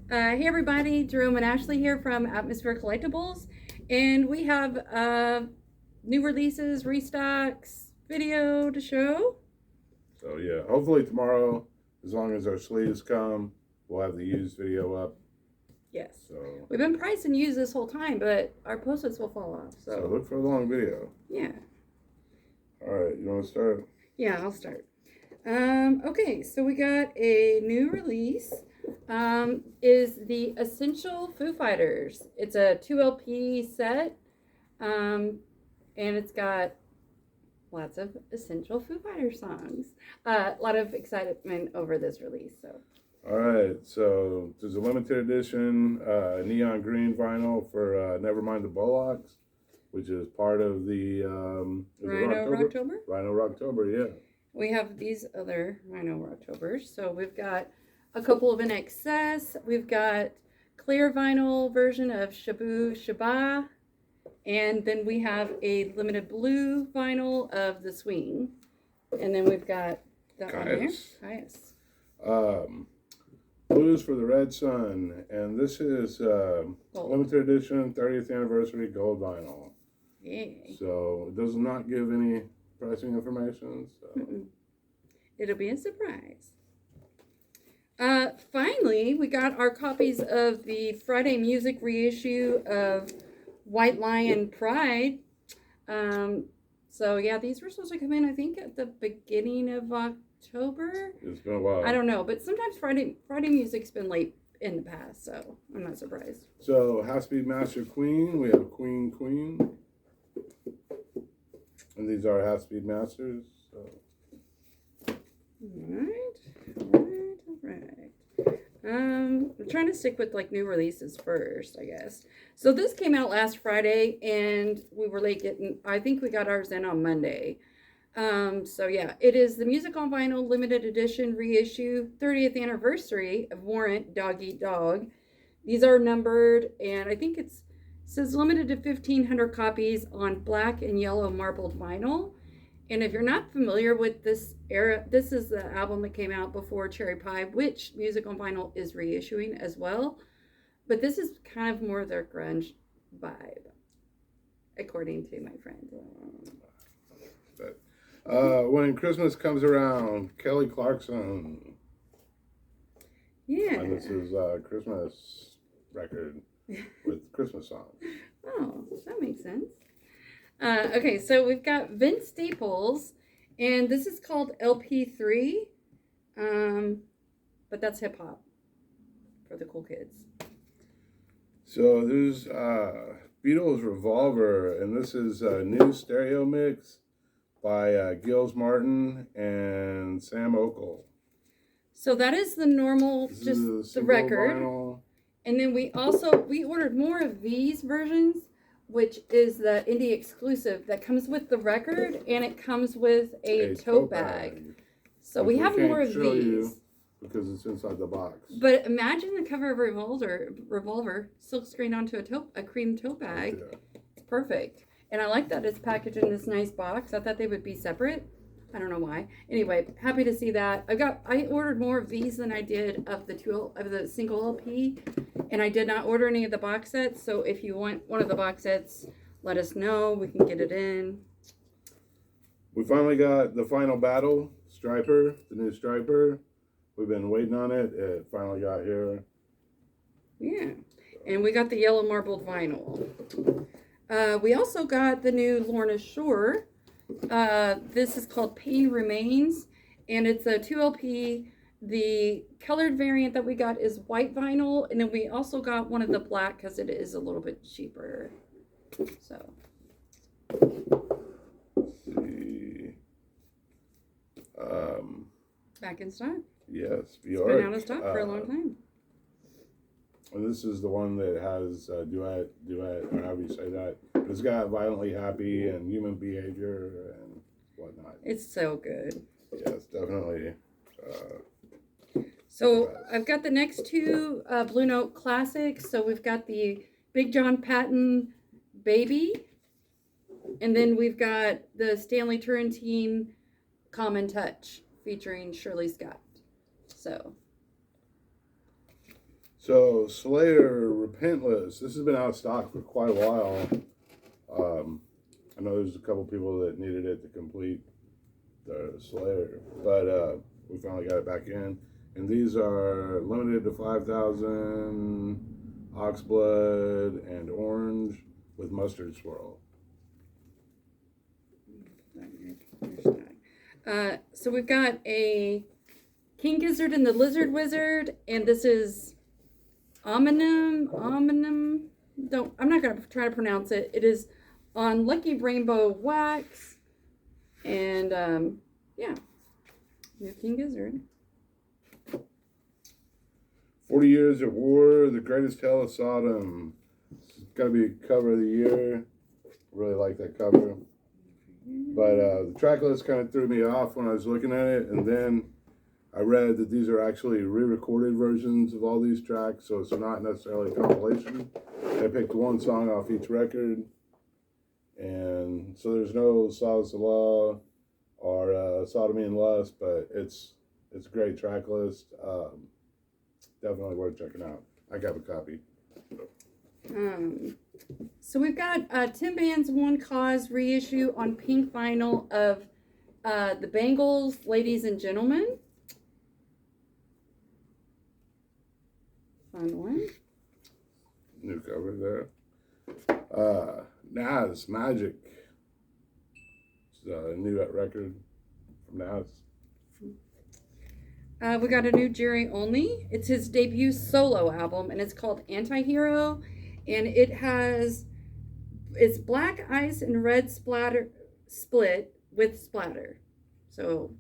Hey everybody, Jerome and Ashley here from Atmosphere Collectibles, and we have new releases, restocks, video to show. So yeah, hopefully tomorrow, as long as our sleeves come, we'll have the used video up. Yes. So we've been pricing used this whole time, but our post-its will fall off. So look for a long video. Yeah. All right, you want to start? Yeah, I'll start. Okay, so we got a new release. Is the Essential Foo Fighters. It's a 2 LP set, and it's got lots of Essential Foo Fighters songs. A lot of excitement over this release. So. All right, so there's a limited edition neon green vinyl for Nevermind the Bullocks, which is part of the Rhino Rocktober? Rhino Rocktober, yeah. We have these other Rhino Rocktobers. So we've got a couple of in excess. We've got clear vinyl version of Shabu Shaba. And then we have a limited blue vinyl of The Swing. And then we've got that one there. Caius. Blues for the Red Sun. And this is limited edition 30th anniversary gold vinyl. Yay. So it does not give any pricing information. So. It'll be a surprise. Finally, we got our copies of the Friday Music reissue of White Lion Pride. So yeah, these were supposed to come in, I think, at the beginning of October. It's been a while. I don't know, but sometimes Friday Music's been late in the past, so I'm not surprised. So Half Speed Master Queen, we have Queen. And these are Half Speed Masters. So. All right. I'm trying to stick with like new releases first, I guess. So this came out last Friday, and we were late getting. I think we got ours in on Monday. So yeah, it is the Music on Vinyl limited edition reissue, 30th anniversary of Warrant Dog Eat Dog. These are numbered, and I think it says limited to 1,500 copies on black and yellow marbled vinyl. And if you're not familiar with this era, this is the album that came out before Cherry Pie, which Music on Vinyl is reissuing as well. But this is kind of more their grunge vibe, according to my friend. When Christmas comes around, Kelly Clarkson. Yeah. And this is a Christmas record with Christmas songs. Oh, that makes sense. Okay, so we've got Vince Staples, and this is called LP3, but that's hip hop for the cool kids. So there's Beatles Recolver, and this is a new stereo mix by Gilles Martin and Sam Okell. So that is the normal, just the record. Vinyl. And then we ordered more of these versions, which is the indie exclusive that comes with the record, and it comes with a tote bag. So we have more of these. Because it's inside the box. But imagine the cover of Revolver silkscreen onto a cream tote bag. Yeah. It's perfect. And I like that it's packaged in this nice box. I thought they would be separate. I don't know why. Anyway, happy to see that. I ordered more of these than I did of the single LP, and I did not order any of the box sets. So if you want one of the box sets, let us know. We can get it in. We finally got the Final Battle Stryker, the new Stryker. We've been waiting on it. It finally got here. Yeah, and we got the yellow marbled vinyl. We also got the new Lorna Shore. This is called Pain Remains, and it's a 2 LP. The colored variant that we got is white vinyl, and then we also got one of the black because it is a little bit cheaper. So. Let's see. Back in stock? Yes. It's been out of stock for a long time. And this is the one that has duet, or however you say that. It's got Violently Happy and Human Behavior and whatnot. It's so good. Yes, definitely. So I've got the next two Blue Note classics. So we've got the Big John Patton Baby, and then we've got the Stanley Turrentine Common Touch featuring Shirley Scott. So So Slayer Repentless. This has been out of stock for quite a while. I know there's a couple people that needed it to complete the Slayer, but we finally got it back in. And these are limited to 5,000 oxblood and orange with mustard swirl. So we've got a King Gizzard and the Lizard Wizard, and this is Ominum. I'm not gonna try to pronounce it. It is on Lucky Rainbow wax, and yeah, new King Gizzard. 40 Years at War, The Greatest Tale of Sodom. It's got to be cover of the year. Really like that cover. But the track list kind of threw me off when I was looking at it, and then I read that these are actually re-recorded versions of all these tracks, so it's not necessarily a compilation. I picked one song off each record, and so there's no Solace of Law or Sodomy and Lust, but it's a great track list. Definitely worth checking out. I got a copy. So we've got 10 Bands, One Cause reissue on pink vinyl of the Bangles, Ladies and Gentlemen. Fun one. New cover there. Nas, Magic. It's a new record from Nas. We got a new Jerry Only. It's his debut solo album, and it's called Anti-Hero. And it's black ice and red splatter split with splatter. So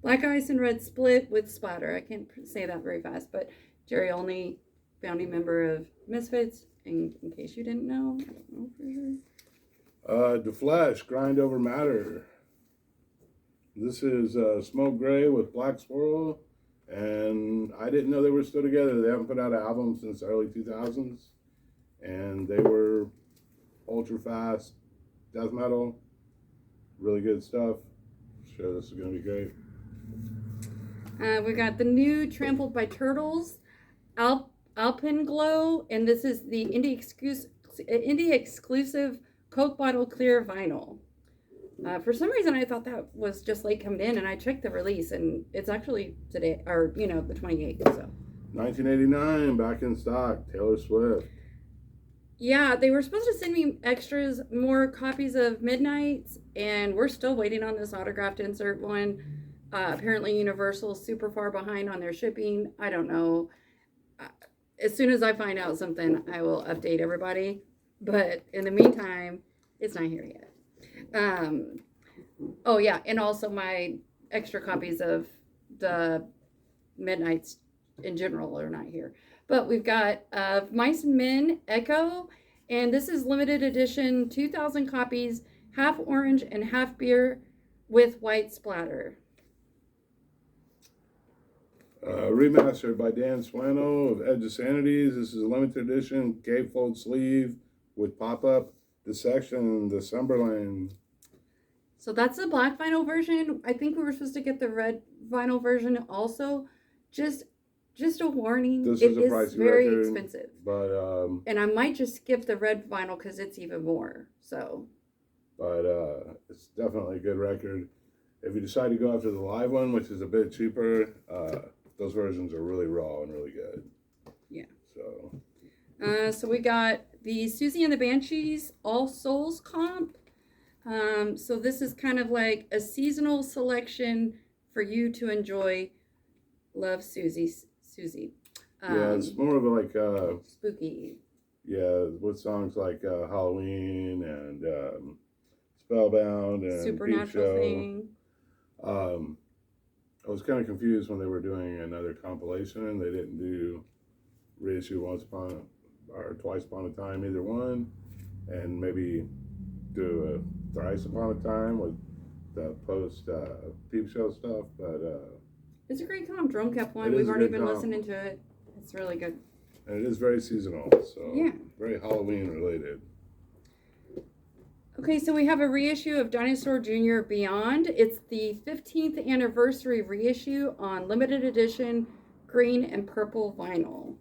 black ice and red split with splatter. I can't say that very fast, but Jerry Only, founding member of Misfits, in case you didn't know. I don't know for sure. Defleshed, Grind Over Matter. This is Smoke Gray with Black Swirl, and I didn't know they were still together. They haven't put out an album since the early 2000s, and they were ultra fast death metal, really good stuff. Sure, this is gonna be great. We got the new Trampled by Turtles, Alpenglow, and this is the indie exclusive Coke bottle clear vinyl. For some reason, I thought that was just late coming in, and I checked the release, and it's actually today, or the 28th. So 1989, back in stock. Taylor Swift. Yeah, they were supposed to send me extras, more copies of Midnight's, and we're still waiting on this autographed insert one. Apparently, Universal's super far behind on their shipping. I don't know. As soon as I find out something, I will update everybody. But in the meantime, it's not here yet. Oh yeah, and also my extra copies of the Midnights in general are not here. But we've got Mice and Men Echo, and this is limited edition, 2,000 copies, half orange and half beer with white splatter. Remastered by Dan Swano of Edge of Sanities. This is a limited edition gatefold sleeve with pop-up Dissection, Decemberland. So that's the black vinyl version. I think we were supposed to get the red vinyl version also. Just a warning. This it is a pricey very record, expensive. But and I might just skip the red vinyl because it's even more. So. But it's definitely a good record. If you decide to go after the live one, which is a bit cheaper, those versions are really raw and really good. Yeah. So we got the Siouxsie and the Banshees All Souls comp. So this is kind of like a seasonal selection for you to enjoy. Love Siouxsie. yeah, it's more of a like spooky. Yeah, with songs like Halloween and Spellbound and Supernatural Thing. I was kind of confused when they were doing another compilation and they didn't do reissue Twice Upon a Time, either one, and maybe do a Thrice Upon a Time with the post peep show stuff. But it's a great comp. Drum kept one. We've already been listening to it. It's really good. And it is very seasonal, so yeah, very Halloween related. Okay, so we have a reissue of Dinosaur Jr. Beyond. It's the 15th anniversary reissue on limited edition green and purple vinyl.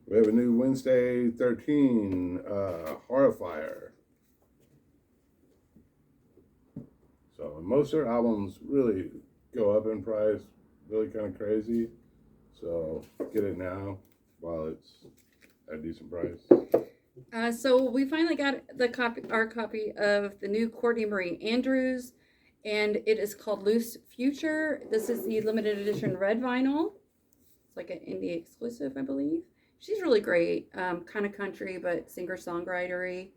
We have a new Wednesday 13 Horrifier. So most of their albums really go up in price, really kind of crazy. So get it now while it's at a decent price. So we finally got our copy of the new Courtney Marie Andrews, and it is called Loose Future. This is the limited edition red vinyl. It's like an indie exclusive, I believe. She's really great, kind of country, but singer-songwritery.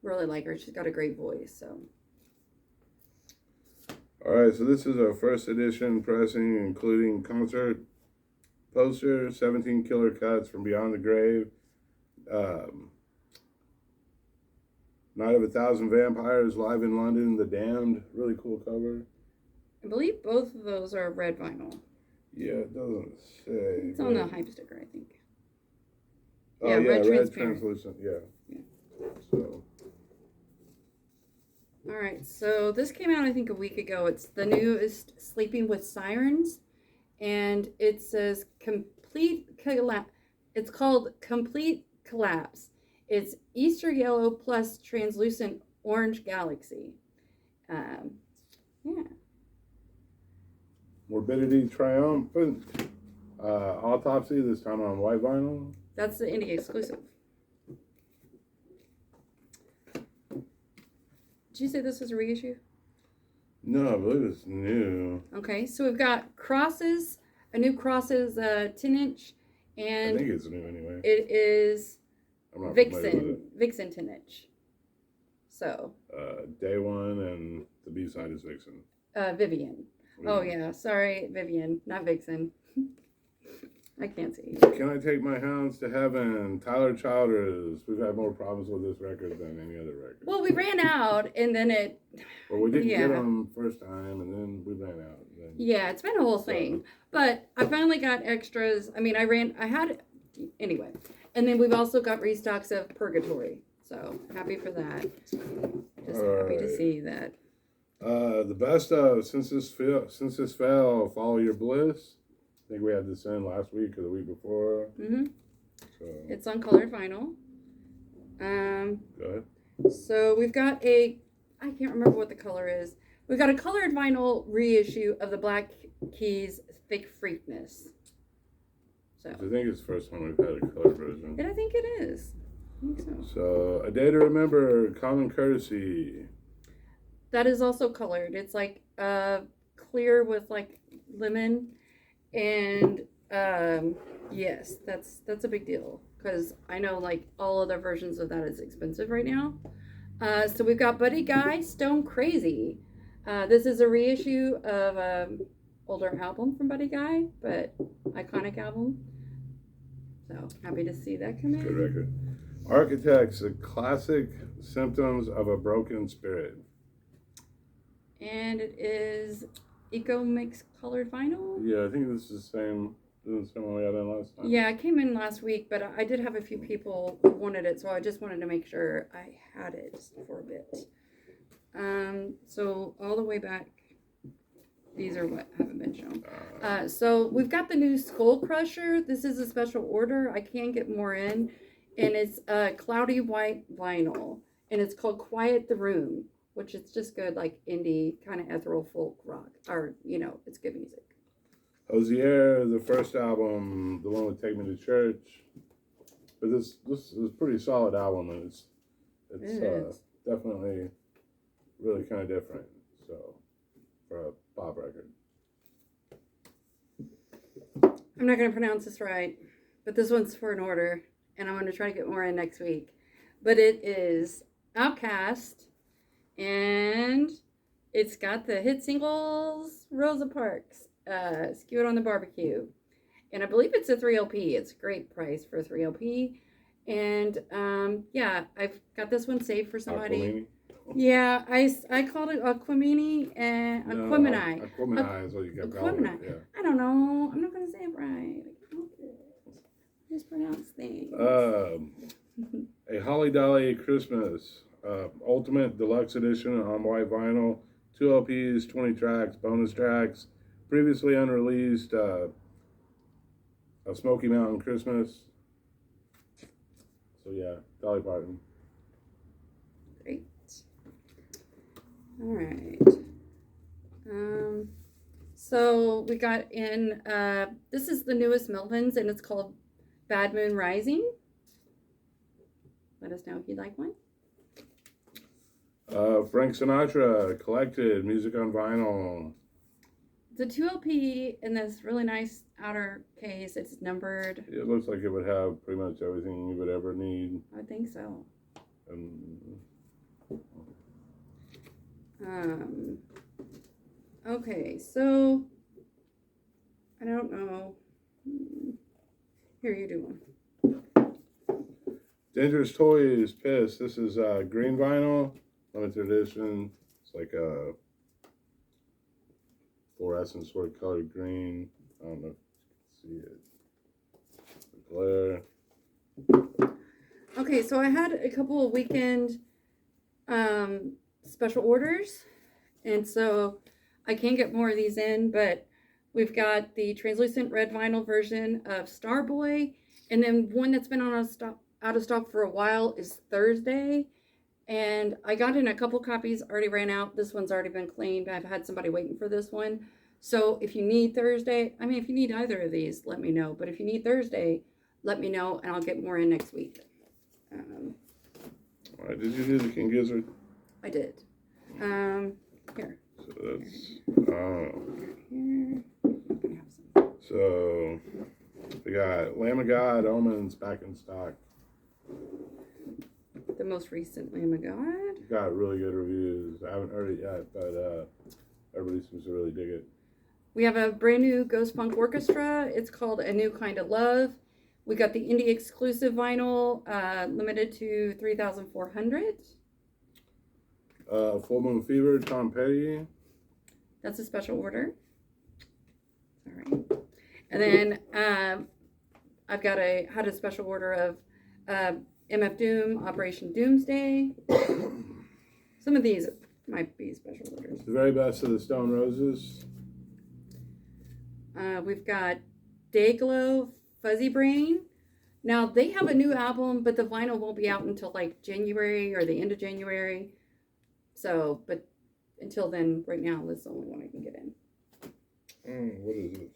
Really like her. She's got a great voice. So. All right, so this is our first edition pressing, including concert poster, 17 killer cuts from Beyond the Grave, Night of 1,000 Vampires, Live in London, The Damned. Really cool cover. I believe both of those are red vinyl. Yeah, it doesn't say. It's on the hype sticker, I think. Oh, yeah, red translucent, yeah. So. All right, so this came out, I think, a week ago. It's the newest Sleeping with Sirens, and it says complete collapse. It's called Complete Collapse. It's Easter Yellow plus Translucent Orange Galaxy. Yeah. Morbidity Triumphant. Autopsy, this time on white vinyl. That's the indie exclusive. Did you say this was a reissue? No, I believe it's new. Okay, so we've got Crosses, a new Crosses 10-inch, and I think it's new anyway. it is Vixen 10-inch. So. Day One, and the B-side is Vixen. Vivian. Oh yeah, sorry, Vivian, not Vixen. I can't see. Can I Take My Hounds to Heaven? Tyler Childers. We've had more problems with this record than any other record. Well, we ran out, and then it. Well, we didn't get them first time, and then we ran out. Yeah, it's been a whole thing. But I finally got extras. I mean, I had anyway. And then we've also got restocks of Purgatory. So happy for that. Just happy to see that. The best of Since This Fell, Follow Your Bliss. I think we had this in last week or the week before. Mm-hmm. So. It's on colored vinyl. Go ahead. So we've got I can't remember what the color is. We've got a colored vinyl reissue of the Black Keys Thick Freakness. So. I think it's the first time we've had a colored version. And I think it is. I think so. So, A Day to Remember, Common Courtesy. That is also colored. It's like clear with like lemon. And yes, that's a big deal because I know like all other versions of that is expensive right now. So we've got Buddy Guy, Stone Crazy. This is a reissue of an older album from Buddy Guy, but iconic album. So happy to see that come in. Good record. Architects, the classic Symptoms of a Broken Spirit. And it is Eco Mix colored vinyl. Yeah, I think this is the same one we had in last time. Yeah, it came in last week, but I did have a few people who wanted it, so I just wanted to make sure I had it for a bit. So all the way back, these are what haven't been shown. So we've got the new Skull Crusher. This is a special order. I can get more in, and it's a cloudy white vinyl, and it's called Quiet the Room, which is just good, like indie kind of ethereal folk rock, or it's good music. Hosier, the first album, the one with Take Me to Church. But this is a pretty solid album, and it's definitely really kind of different. So for a pop record, I'm not gonna pronounce this right, but this one's for an order, and I'm gonna try to get more in next week. But it is Outcast. And it's got the hit singles Rosa Parks, Skew It on the Barbecue. And I believe it's a 3LP. It's a great price for a 3LP. And yeah, I've got this one saved for somebody. Aquamini? Yeah, I called it Aquamini and Aquemini. Aquemini is what you kept calling it. Yeah. I don't know. I'm not going to say it right. I just pronounce things. A Holly Dolly Christmas. Ultimate Deluxe Edition on white vinyl, 2 LPs, 20 tracks, bonus tracks, previously unreleased, A Smoky Mountain Christmas, So yeah, Dolly Parton. Great. All right. So we got in, this is the newest Melvins, and it's called Bad Moon Rising. Let us know if you'd like one. Frank Sinatra, Collected, music on vinyl. It's a 2 LP in this really nice outer case. It's numbered. It looks like it would have pretty much everything you would ever need. I think so. Okay, so I don't know. Here, you do one. Dangerous Toys, Piss. This is green vinyl, limited edition. It's like a fluorescent sort of colored green. I don't know if you can see it. The glare. Okay, so I had a couple of weekend special orders, and so I can get more of these in, but we've got the translucent red vinyl version of Starboy, and then one that's been out of stock for a while is Thursday, and I got in a couple copies, already ran out. This one's already been cleaned. I've had somebody waiting for this one. So if you need Thursday, I mean, if you need either of these, let me know. But if you need Thursday, let me know, and I'll get more in next week. All right, did you do the King Gizzard? I did. Here. So that's Here. so we got Lamb of God, Omens back in stock. The most recent Lamb of God. Got really good reviews. I haven't heard it yet, but everybody seems to really dig it. We have a brand new Ghost Punk Orchestra. It's called A New Kind of Love. We got the indie exclusive vinyl, limited to 3,400. Full Moon Fever, Tom Petty. That's a special order. All right. And then I've got had a special order of MF Doom, Operation Doomsday. Some of these might be special orders. The very best of the Stone Roses. We've got Dayglow, Fuzzy Brain. Now, they have a new album, but the vinyl won't be out until like January or the end of January. So, but until then, right now, this is the only one I can get in. What is this?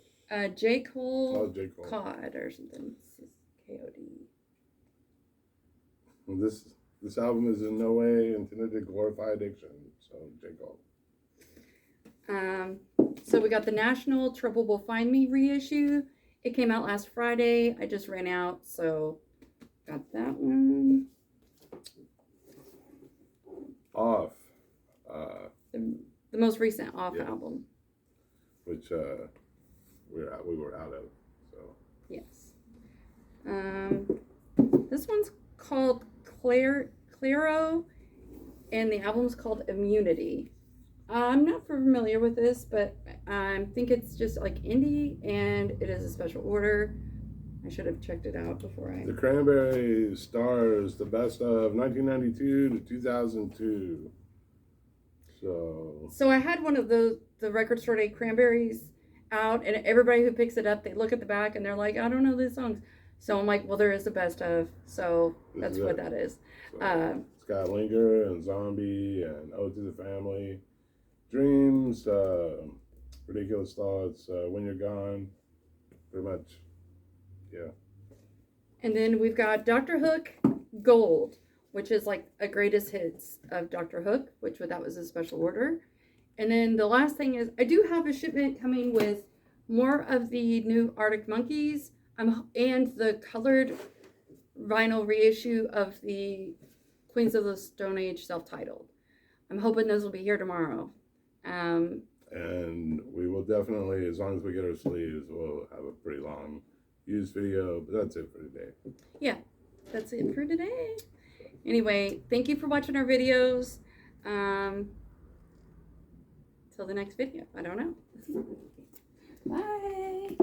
J. Cole, Oh, J. Cole. Cod or something. This is K-O-D. Well, this album is in no way intended to glorify addiction. So, J. Cole. So we got the National Trouble Will Find Me reissue. It came out last Friday. I just ran out, so got that one. Off. The most recent Off album. Which we were out of. So yes. This one's called Claro, and the album's called Immunity. I'm not familiar with this, but I think it's just like indie, and it is a special order. I should have checked it out before I... The Cranberries stars the best of 1992 to 2002. So I had one of the Record Store Day Cranberries out, and everybody who picks it up, they look at the back, and they're like, I don't know these songs. So I'm like, well, there is a best of, so that's what that is. So it's got Linger and Zombie and Ode to the Family. Dreams, Ridiculous Thoughts, When You're Gone, pretty much, yeah. And then we've got Dr. Hook Gold, which is like a greatest hits of Dr. Hook, that was a special order. And then the last thing is, I do have a shipment coming with more of the new Arctic Monkeys and the colored vinyl reissue of the Queens of the Stone Age self-titled. I'm hoping those will be here tomorrow. And we will definitely, as long as we get our sleeves, we'll have a pretty long used video, but that's it for today. Yeah, that's it for today. Anyway, thank you for watching our videos. Till the next video. I don't know. Bye.